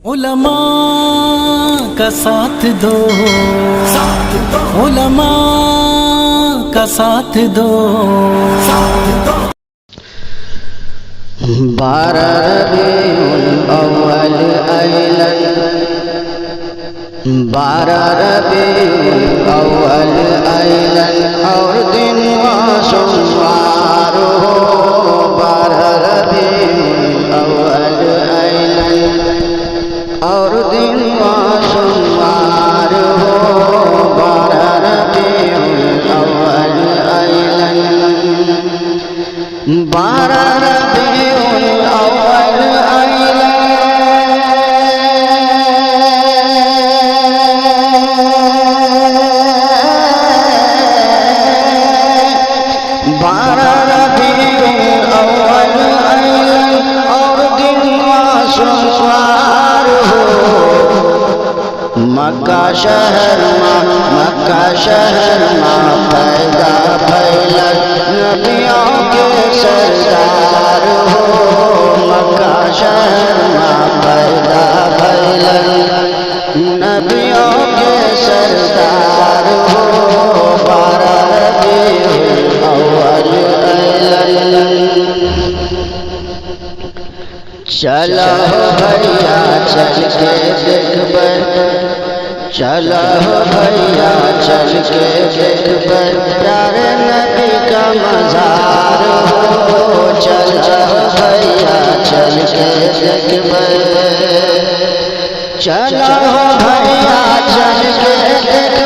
علماء کا ساتھ دو، علماء کا ساتھ دو۔ 12 ربیع الاول ایلن، 12 ربیع الاول ایلن اور دن و شمار ہو، 12 ربیع الاول ایلن اور دن و شمار ہو، 12 ربیع الاول ایلن، 12 ربیع الاول ایلن، 12 ربیع الاول ایلن اور دن و شمار ہو، مکہ شہر میں پیدا پھیلا نبیوں کے سردار ہو، مکہ شہر میں پیدا پھیلا نبیوں کے سردار ہو، 12 ربیع الاول ایلن۔ چلو بھیا چل کے دیکھ چلو بھیا چل کے دیکھ پیارے نبی کا مزار ہو، چلو بھیا چل کے دیکھ چلو بھیا چل کے دیکھ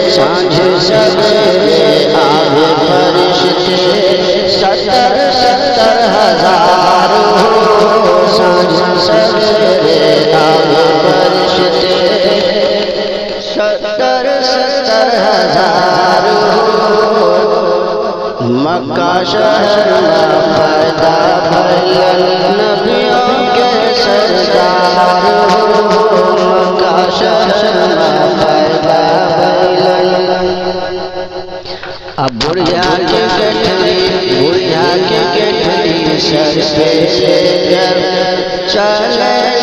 سانجھ سویرے آئے فرشتے 70 ہزار ہو، سانجھ سویرے آئے فرشتے 70 ہزار ہو، مکہ شہر میں پیدا پھیلا نبیوں کے سردار ہو، مکہ شہر میں پیدا پھیلا۔ اب بڑھیا کے گٹھری سر پہ لے کر چلے